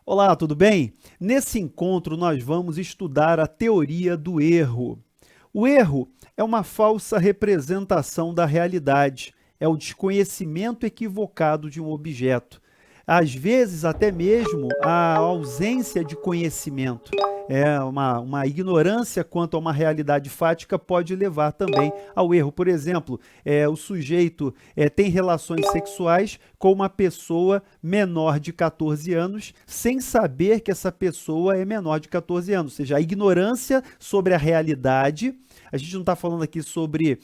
Olá, tudo bem? Nesse encontro, nós vamos estudar a teoria do erro. O erro é uma falsa representação da realidade, é o desconhecimento equivocado de um objeto. Às vezes, até mesmo a ausência de conhecimento. Uma ignorância quanto a uma realidade fática pode levar também ao erro. Por exemplo, o sujeito tem relações sexuais com uma pessoa menor de 14 anos, sem saber que essa pessoa é menor de 14 anos. Ou seja, a ignorância sobre a realidade. A gente não está falando aqui sobre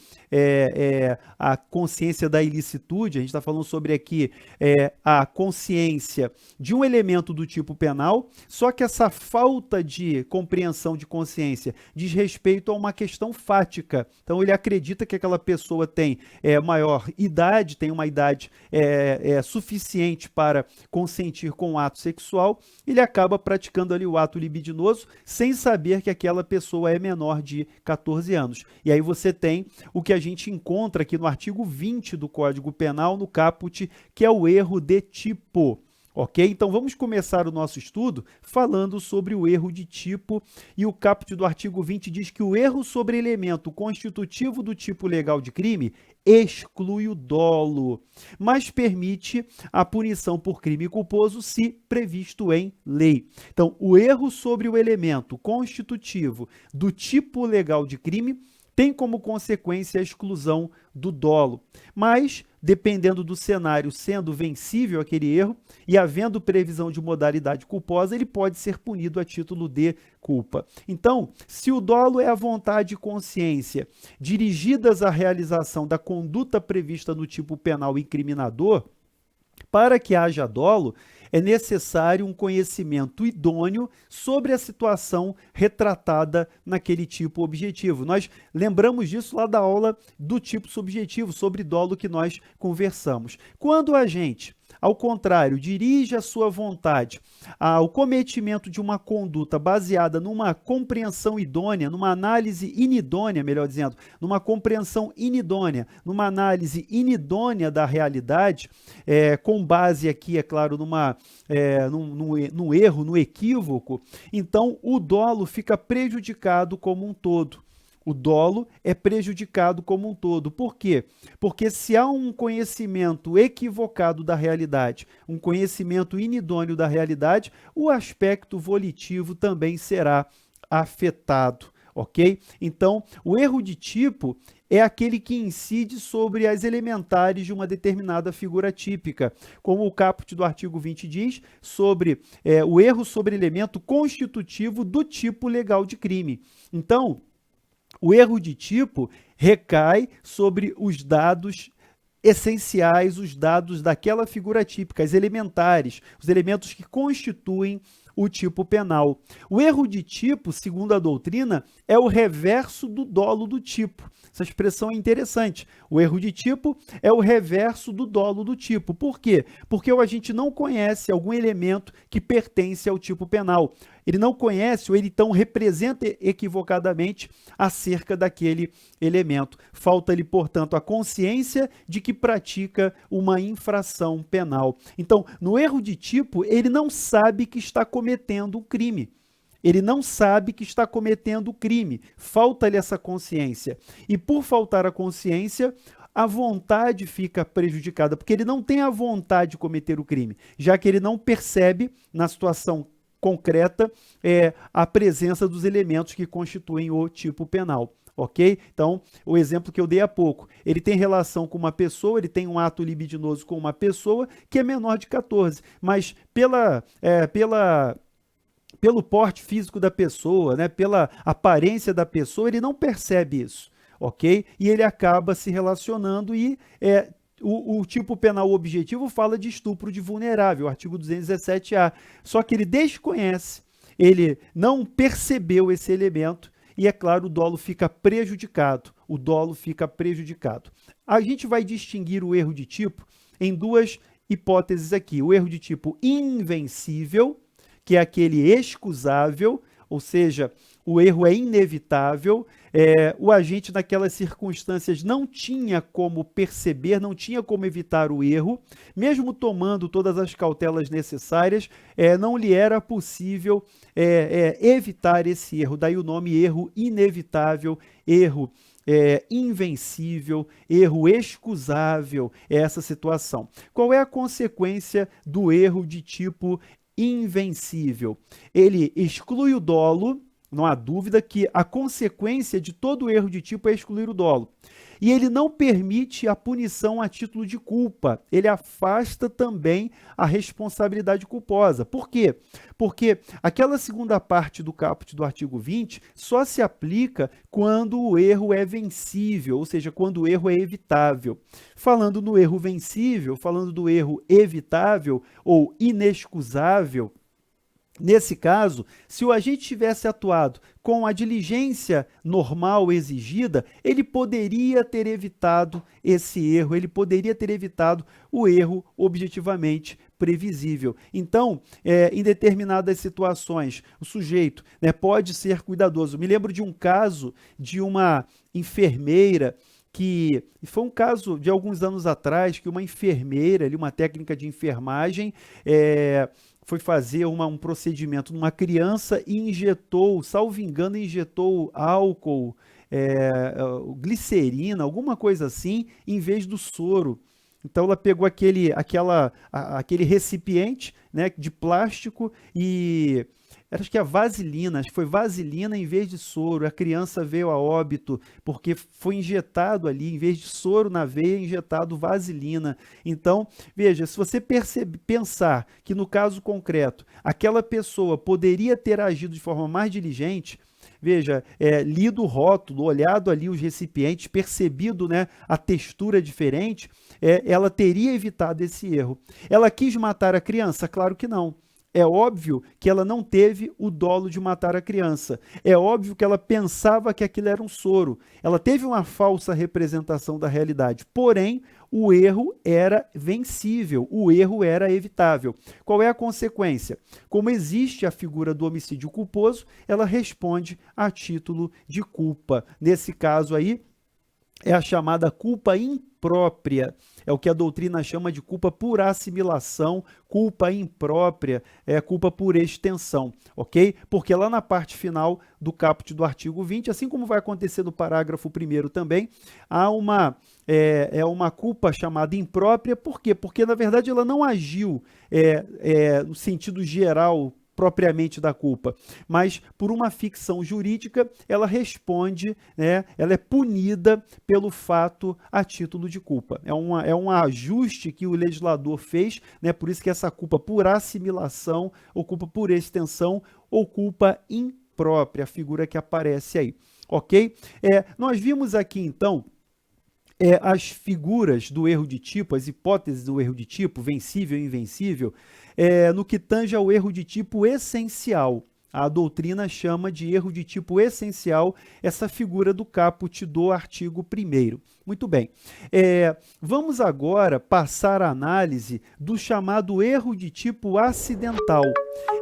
a consciência da ilicitude, a gente está falando sobre aqui a consciência de um elemento do tipo penal, só que essa falta de compreensão de consciência diz respeito a uma questão fática. Então ele acredita que aquela pessoa tem maior idade, tem uma idade suficiente para consentir com o ato sexual, ele acaba praticando ali o ato libidinoso sem saber que aquela pessoa é menor de 14 anos. E aí você tem o que a gente encontra aqui no artigo 20 do Código Penal, no caput, que é o erro de tipo. Ok? Então vamos começar o nosso estudo falando sobre o erro de tipo, e o caput do artigo 20 diz que o erro sobre elemento constitutivo do tipo legal de crime exclui o dolo, mas permite a punição por crime culposo se previsto em lei. Então, o erro sobre o elemento constitutivo do tipo legal de crime tem como consequência a exclusão do dolo. Mas, dependendo do cenário, sendo vencível aquele erro e havendo previsão de modalidade culposa, ele pode ser punido a título de culpa. Então, se o dolo é a vontade e consciência dirigidas à realização da conduta prevista no tipo penal incriminador, para que haja dolo, é necessário um conhecimento idôneo sobre a situação retratada naquele tipo objetivo. Nós lembramos disso lá da aula do tipo subjetivo, sobre dolo que nós conversamos. Quando a gente, ao contrário, dirige a sua vontade ao cometimento de uma conduta baseada numa compreensão idônea, numa análise inidônea, melhor dizendo, numa compreensão inidônea, numa análise inidônea da realidade, com base aqui, é claro, num erro, no equívoco, então o dolo fica prejudicado como um todo. O dolo é prejudicado como um todo. Por quê? Porque se há um conhecimento equivocado da realidade, um conhecimento inidôneo da realidade, o aspecto volitivo também será afetado, ok? Então, o erro de tipo é aquele que incide sobre as elementares de uma determinada figura típica, como o caput do artigo 20 diz, sobre o erro sobre elemento constitutivo do tipo legal de crime. Então, o erro de tipo recai sobre os dados essenciais, os dados daquela figura típica, as elementares, os elementos que constituem o tipo penal. O erro de tipo, segundo a doutrina, é o reverso do dolo do tipo. Essa expressão é interessante. O erro de tipo é o reverso do dolo do tipo. Por quê? Porque o agente não conhece algum elemento que pertence ao tipo penal. Ele não conhece ou ele então representa equivocadamente acerca daquele elemento. Falta-lhe, portanto, a consciência de que pratica uma infração penal. Então, no erro de tipo, ele não sabe que está cometendo um crime. Ele não sabe que está cometendo o crime. Falta-lhe essa consciência. E por faltar a consciência, a vontade fica prejudicada, porque ele não tem a vontade de cometer o crime, já que ele não percebe, na situação concreta, a presença dos elementos que constituem o tipo penal. Ok? Então, o exemplo que eu dei há pouco, ele tem relação com uma pessoa, ele tem um ato libidinoso com uma pessoa que é menor de 14, mas pelo porte físico da pessoa, né, pela aparência da pessoa, ele não percebe isso, ok? E ele acaba se relacionando e o tipo penal objetivo fala de estupro de vulnerável, artigo 217-A. Só que ele desconhece, ele não percebeu esse elemento e, é claro, o dolo fica prejudicado. O dolo fica prejudicado. A gente vai distinguir o erro de tipo em duas hipóteses aqui. O erro de tipo invencível, que é aquele excusável, ou seja, o erro é inevitável, o agente naquelas circunstâncias não tinha como perceber, não tinha como evitar o erro, mesmo tomando todas as cautelas necessárias, não lhe era possível evitar esse erro, daí o nome erro inevitável, erro invencível, erro excusável, essa situação. Qual é a consequência do erro de tipo invencível? Ele exclui o dolo, não há dúvida que a consequência de todo erro de tipo é excluir o dolo. E ele não permite a punição a título de culpa, ele afasta também a responsabilidade culposa. Por quê? Porque aquela segunda parte do caput do artigo 20 só se aplica quando o erro é vencível, ou seja, quando o erro é evitável. Falando no erro vencível, falando do erro evitável ou inexcusável, nesse caso, se o agente tivesse atuado com a diligência normal exigida, ele poderia ter evitado esse erro, ele poderia ter evitado o erro objetivamente previsível. Então, em determinadas situações, o sujeito, né, pode ser cuidadoso. Me lembro de um caso de uma enfermeira que foi um caso de alguns anos atrás, que uma enfermeira, ali, uma técnica de enfermagem, foi fazer um procedimento numa criança e injetou, salvo engano, injetou álcool, glicerina, alguma coisa assim, em vez do soro. Então ela pegou aquele recipiente, né, de plástico e acho que acho que foi vaselina em vez de soro. A criança veio a óbito porque foi injetado ali, em vez de soro na veia, injetado vaselina. Então, veja, se você pensar que no caso concreto, aquela pessoa poderia ter agido de forma mais diligente, veja, lido o rótulo, olhado ali os recipientes, percebido, né, a textura diferente, ela teria evitado esse erro. Ela quis matar a criança? Claro que não. É óbvio que ela não teve o dolo de matar a criança. É óbvio que ela pensava que aquilo era um soro. Ela teve uma falsa representação da realidade. Porém, o erro era vencível, o erro era evitável. Qual é a consequência? Como existe a figura do homicídio culposo, ela responde a título de culpa. Nesse caso aí, é a chamada culpa imprópria. É o que a doutrina chama de culpa por assimilação, culpa imprópria, culpa por extensão, ok? Porque lá na parte final do caput do artigo 20, assim como vai acontecer no parágrafo 1º também, há uma culpa chamada imprópria. Por quê? Porque, na verdade, ela não agiu no sentido geral propriamente da culpa, mas por uma ficção jurídica, ela responde, né, ela é punida pelo fato a título de culpa. É um ajuste que o legislador fez, né, por isso que essa culpa por assimilação, ou culpa por extensão, ou culpa imprópria, a figura que aparece aí, ok? Nós vimos aqui, então, as figuras do erro de tipo, as hipóteses do erro de tipo, vencível e invencível, no que tange ao erro de tipo essencial. A doutrina chama de erro de tipo essencial essa figura do caput do artigo 1º. Muito bem. Vamos agora passar a análise do chamado erro de tipo acidental.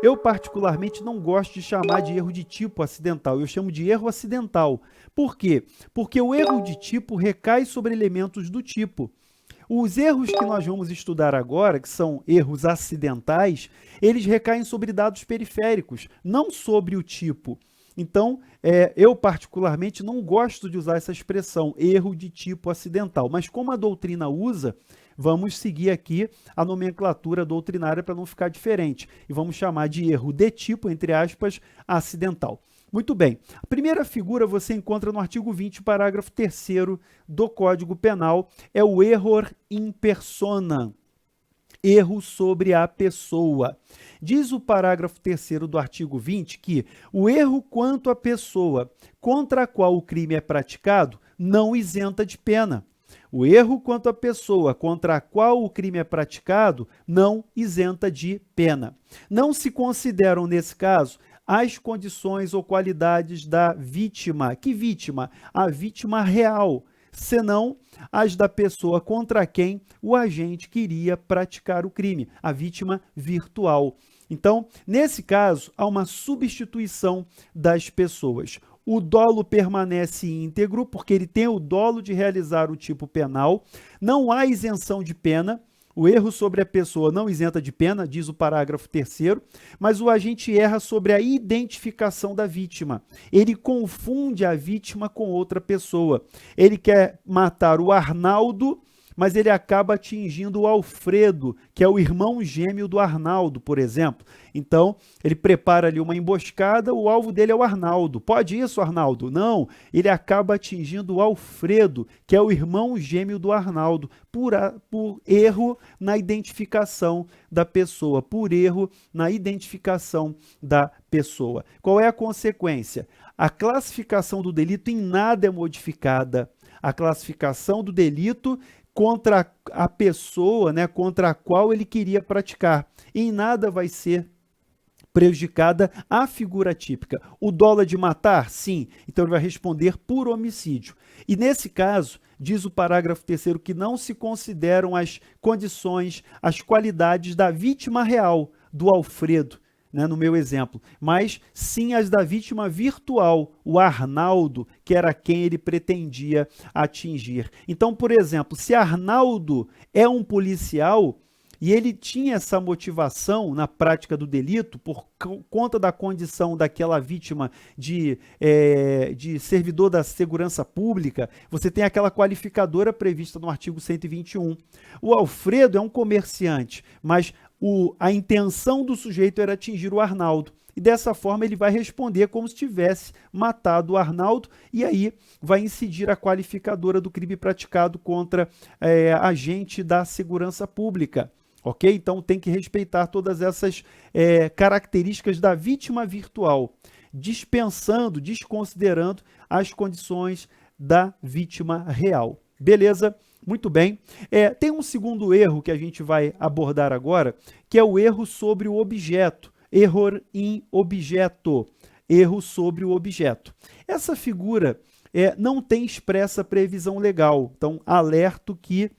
Eu, particularmente, não gosto de chamar de erro de tipo acidental, eu chamo de erro acidental. Por quê? Porque o erro de tipo recai sobre elementos do tipo. Os erros que nós vamos estudar agora, que são erros acidentais, eles recaem sobre dados periféricos, não sobre o tipo. Então, eu particularmente não gosto de usar essa expressão, erro de tipo acidental, mas como a doutrina usa, vamos seguir aqui a nomenclatura doutrinária para não ficar diferente, e vamos chamar de erro de tipo, entre aspas, acidental. Muito bem, a primeira figura você encontra no artigo 20, parágrafo 3º do Código Penal, é o error in persona, erro sobre a pessoa. Diz o parágrafo 3º do artigo 20 que o erro quanto à pessoa contra a qual o crime é praticado não isenta de pena. O erro quanto à pessoa contra a qual o crime é praticado não isenta de pena. Não se consideram, nesse caso, as condições ou qualidades da vítima. Que vítima? A vítima real, senão as da pessoa contra quem o agente queria praticar o crime, a vítima virtual. Então, nesse caso, há uma substituição das pessoas. O dolo permanece íntegro, porque ele tem o dolo de realizar o tipo penal, não há isenção de pena, o erro sobre a pessoa não isenta de pena, diz o parágrafo 3º, mas o agente erra sobre a identificação da vítima. Ele confunde a vítima com outra pessoa. Ele quer matar o Arnaldo, mas ele acaba atingindo o Alfredo, que é o irmão gêmeo do Arnaldo, por exemplo. Então, ele prepara ali uma emboscada, o alvo dele é o Arnaldo. Pode isso, Arnaldo? Não, ele acaba atingindo o Alfredo, que é o irmão gêmeo do Arnaldo, por erro na identificação da pessoa, por erro na identificação da pessoa. Qual é a consequência? A classificação do delito em nada é modificada. A classificação do delito contra a pessoa, né, contra a qual ele queria praticar. Em nada vai ser prejudicada a figura típica. O dolo é de matar? Sim. Então ele vai responder por homicídio. E nesse caso, diz o parágrafo 3º que não se consideram as condições, as qualidades da vítima real, do Alfredo, né, no meu exemplo, mas sim as da vítima virtual, o Arnaldo, que era quem ele pretendia atingir. Então, por exemplo, se Arnaldo é um policial e ele tinha essa motivação na prática do delito por conta da condição daquela vítima de servidor da segurança pública, você tem aquela qualificadora prevista no artigo 121. O Alfredo é um comerciante, mas a intenção do sujeito era atingir o Arnaldo. E dessa forma ele vai responder como se tivesse matado o Arnaldo, e aí vai incidir a qualificadora do crime praticado contra agente da segurança pública. Ok? Então tem que respeitar todas essas características da vítima virtual, dispensando, desconsiderando as condições da vítima real. Beleza? Muito bem. Tem um segundo erro que a gente vai abordar agora, que é o erro sobre o objeto. Error in objeto. Erro sobre o objeto. Essa figura não tem expressa previsão legal. Então, alerto que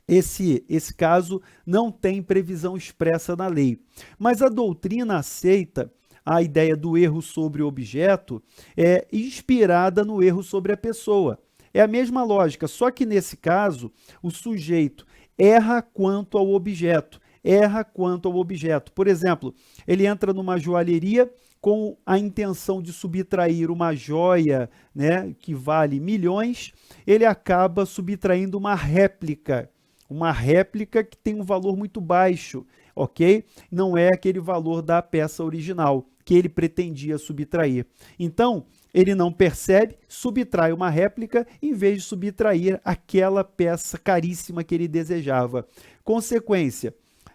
esse caso não tem previsão expressa na lei. Mas a doutrina aceita a ideia do erro sobre o objeto inspirada no erro sobre a pessoa. É a mesma lógica, só que nesse caso, o sujeito erra quanto ao objeto. Erra quanto ao objeto. Por exemplo, ele entra numa joalheria com a intenção de subtrair uma joia, né, que vale milhões, ele acaba subtraindo uma réplica que tem um valor muito baixo, ok? Não é aquele valor da peça original que ele pretendia subtrair. Então, ele não percebe, subtrai uma réplica em vez de subtrair aquela peça caríssima que ele desejava. Consequência,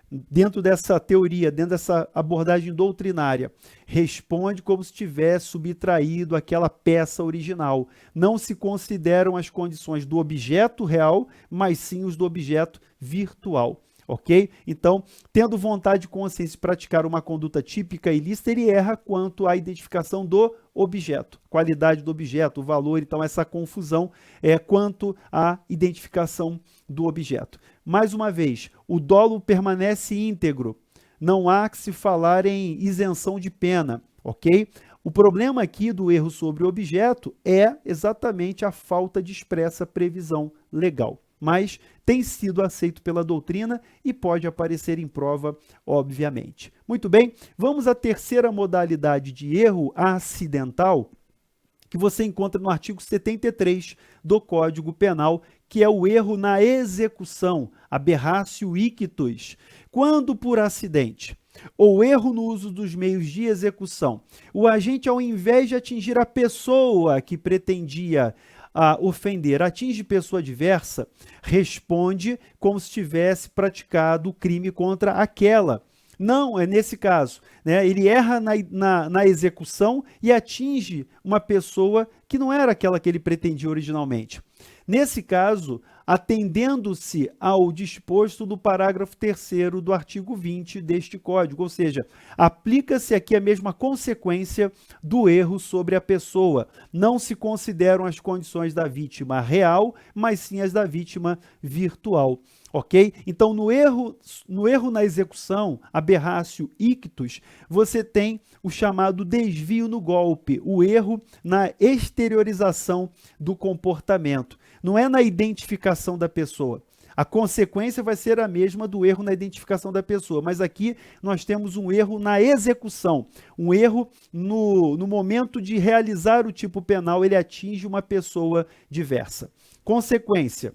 dentro dessa teoria, dentro dessa abordagem doutrinária, responde como se tivesse subtraído aquela peça original. Não se consideram as condições do objeto real, mas sim os do objeto virtual. Ok? Então, tendo vontade de consciência de praticar uma conduta típica ilícita, ele erra quanto à identificação do objeto, qualidade do objeto, o valor, então essa confusão quanto à identificação do objeto. Mais uma vez, o dolo permanece íntegro, não há que se falar em isenção de pena, ok? O problema aqui do erro sobre o objeto é exatamente a falta de expressa previsão legal, mas tem sido aceito pela doutrina e pode aparecer em prova, obviamente. Muito bem, vamos à terceira modalidade de erro acidental, que você encontra no artigo 73 do Código Penal, que é o erro na execução, aberratio ictus, quando por acidente ou erro no uso dos meios de execução, o agente, ao invés de atingir a pessoa que pretendia ofender, atinge pessoa adversa, responde como se tivesse praticado o crime contra aquela. Não, é nesse caso, né? Ele erra na execução e atinge uma pessoa que não era aquela que ele pretendia originalmente. Nesse caso, atendendo-se ao disposto do parágrafo 3º do artigo 20 deste Código, ou seja, aplica-se aqui a mesma consequência do erro sobre a pessoa. Não se consideram as condições da vítima real, mas sim as da vítima virtual. Ok? Então, no erro na execução, aberratio ictus, você tem o chamado desvio no golpe, o erro na exteriorização do comportamento. Não é na identificação da pessoa. A consequência vai ser a mesma do erro na identificação da pessoa, mas aqui nós temos um erro na execução, um erro no momento de realizar o tipo penal, ele atinge uma pessoa diversa. Consequência: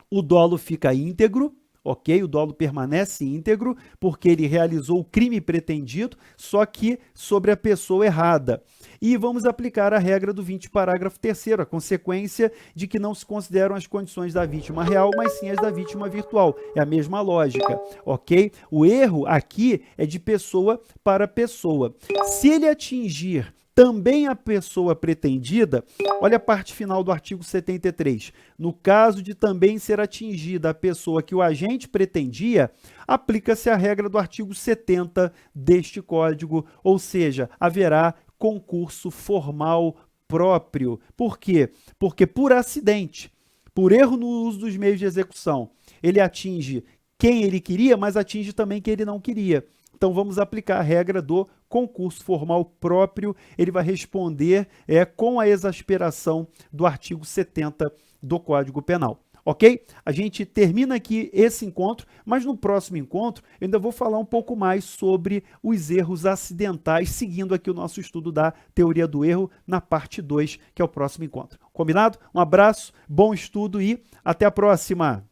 o dolo fica íntegro, ok? O dolo permanece íntegro, porque ele realizou o crime pretendido, só que sobre a pessoa errada. E vamos aplicar a regra do 20, parágrafo 3º, a consequência de que não se consideram as condições da vítima real, mas sim as da vítima virtual. É a mesma lógica, ok? O erro aqui é de pessoa para pessoa. Se ele atingir também a pessoa pretendida, olha a parte final do artigo 73. No caso de também ser atingida a pessoa que o agente pretendia, aplica-se a regra do artigo 70 deste Código, ou seja, haverá concurso formal próprio. Por quê? Porque por acidente, por erro no uso dos meios de execução, ele atinge quem ele queria, mas atinge também quem ele não queria. Então, vamos aplicar a regra do concurso formal próprio. Ele vai responder com a exasperação do artigo 70 do Código Penal. Ok? A gente termina aqui esse encontro, mas no próximo encontro eu ainda vou falar um pouco mais sobre os erros acidentais, seguindo aqui o nosso estudo da teoria do erro na parte 2, que é o próximo encontro. Combinado? Um abraço, bom estudo e até a próxima!